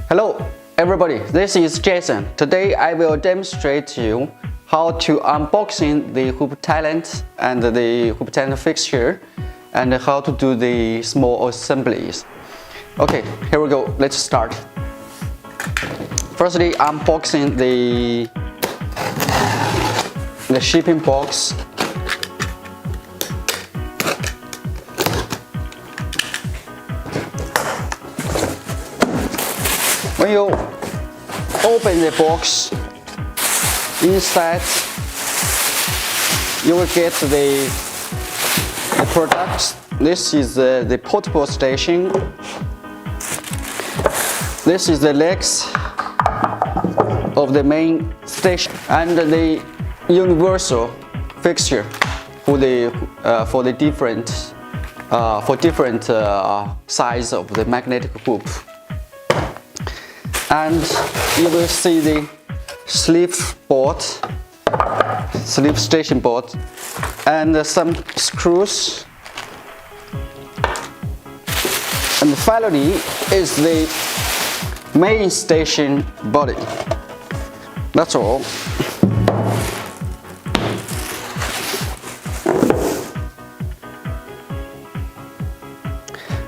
Hello everybody, this is Jason. Today I will demonstrate to you how to unboxing the HoopTalent and the HoopTalent fixture and how to do the small assemblies. Okay, here we go. Let's start. Firstly, unboxing the shipping box. When you open the box, inside you will get the products. This is the portable station. This is the legs of the main station and the universal fixture for different size of the magnetic hoop. And you will see the sleeve station board, and some screws. And finally is the main station body. That's all.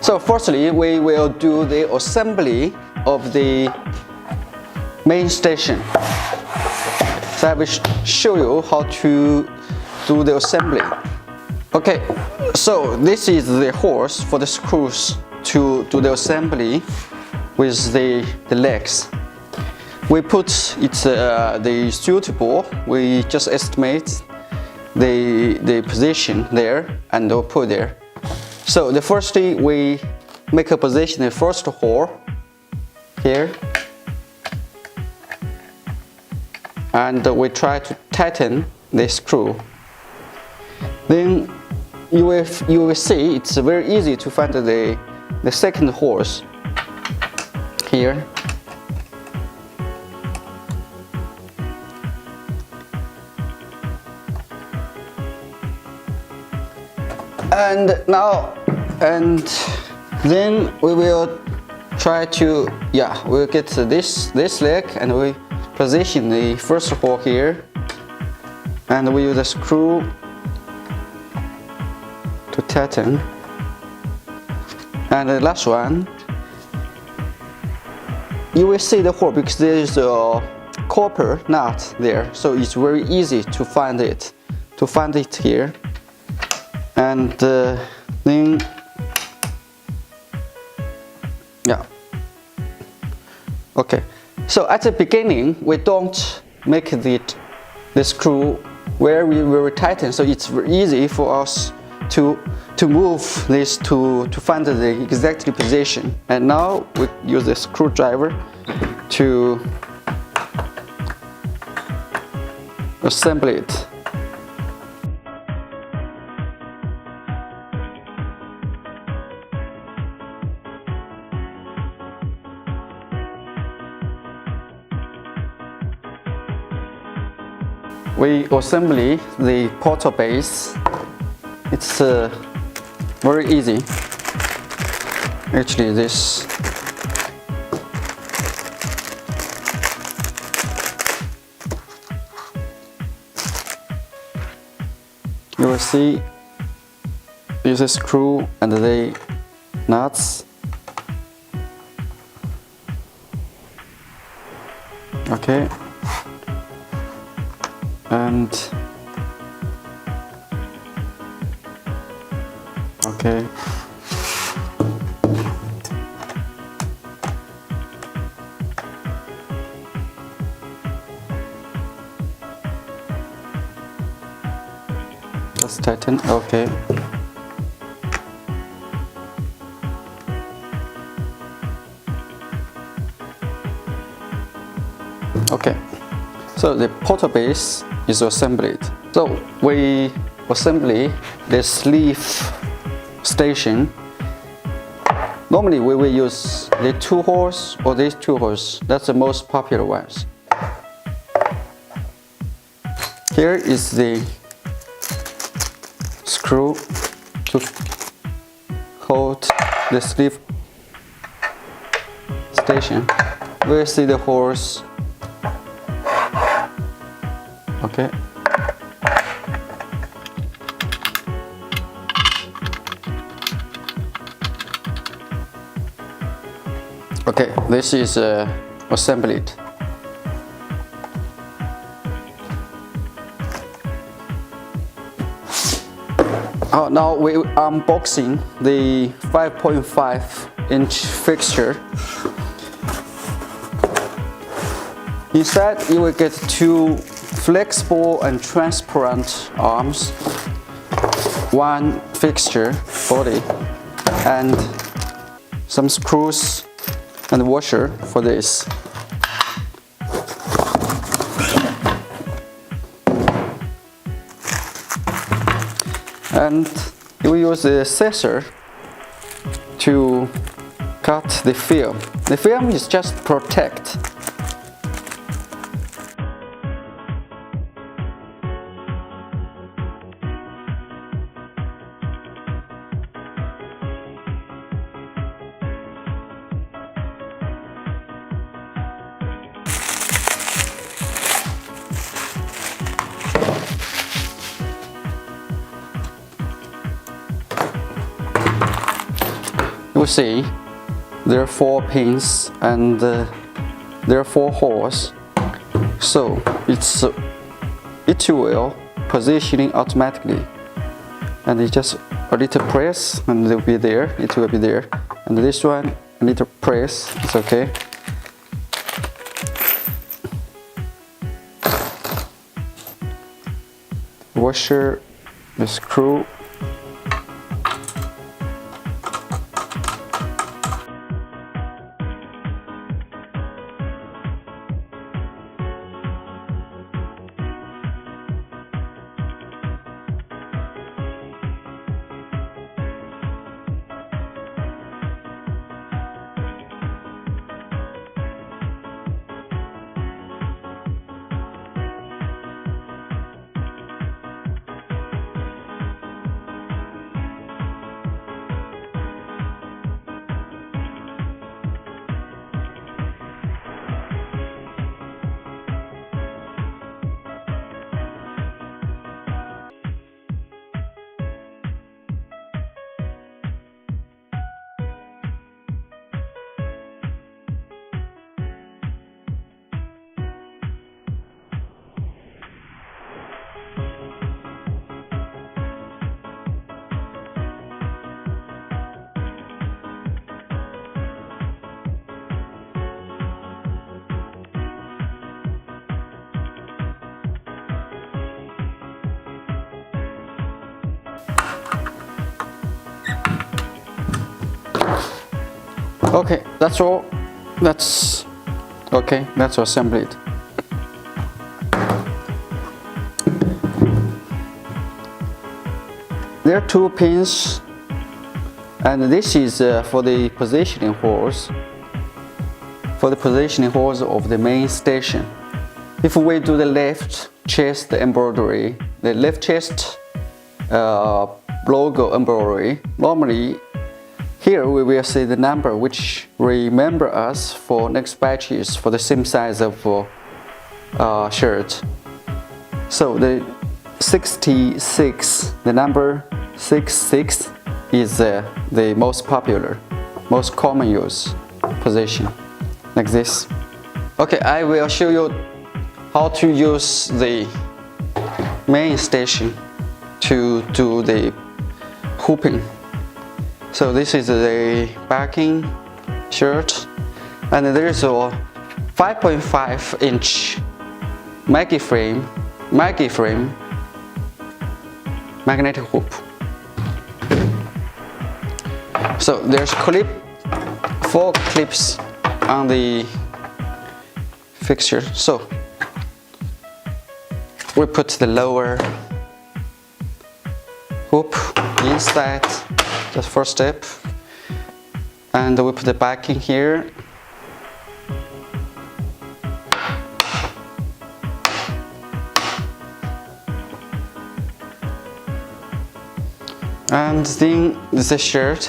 So firstly, we will do the assembly of the main station. So I will show you how to do the assembly. Okay, so this is the holes for the screws to do the assembly with the legs. We put the suitable. We just estimate the position there and we'll put there. So the first thing, we make a position the first hole here, and we try to tighten the screw. Then you will see it's very easy to find the second hole here. And then we will try to, we'll get this leg and we position the first hole here, and we use a screw to tighten. And the last one, you will see the hole because there is a copper nut there, so it's very easy to find it here. And then okay, so at the beginning we don't make the screw where we will tighten, so it's very easy for us to move this to find the exact position. And now we use the screwdriver to assemble it. We assemble the portal base. It's very easy. Actually, this you will see use a screw and the nuts. Okay. And okay, just tighten. Okay, okay. So the portal base is assembled. So we assemble the sleeve station. Normally we will use the 2 holes or these 2 holes. That's the most popular ones. Here is the screw to hold the sleeve station. we see the holes. Okay. Okay, this is assembled. Now we unboxing the 5.5-inch fixture. Inside, you will get two flexible and transparent arms, one fixture body, and some screws and washer for this. And you will use the scissor to cut the film. The film is just protect. You will see there are 4 pins and there are 4 holes, so it will positioning automatically, and you just a little press and it will be there. It will be there, and this one a little press. It's okay. Washer, the screw. Okay, that's all. That's okay. That's assembled. There are 2 pins, and this is for the positioning holes. For the positioning holes of the main station. If we do the left chest embroidery, the left chest logo embroidery, normally here we will see the number which remember us for next batches for the same size of shirt. So the 66, the number 66 is the most popular, most common use position, like this. Okay, I will show you how to use the main station to do the hooping. So this is the backing shirt, and there is a 5.5-inch MaggieFrame Magnetic Hoop. So there's 4 clips on the fixture. So we put the lower hoop inside. That's first step, and we put the backing here. And then the shirt.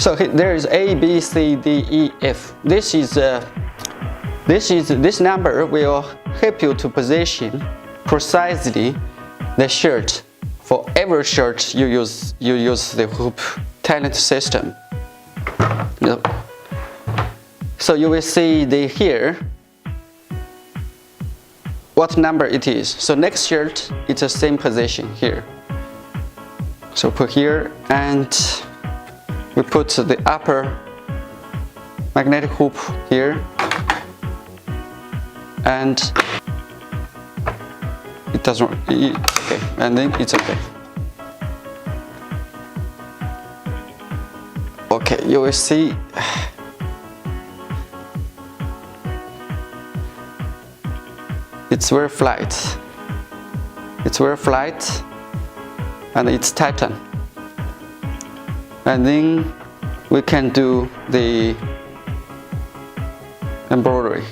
So there is A, B, C, D, E, F. This number will help you to position precisely the shirt. For every shirt you use the HoopTalent system. So you will see here what number it is. So next shirt, it's the same position here. So put here, and we put the upper magnetic hoop here, and it doesn't. Okay, and then it's okay. Okay, you will see. It's very flat. It's very flat, and it's tightened. And then we can do the embroidery.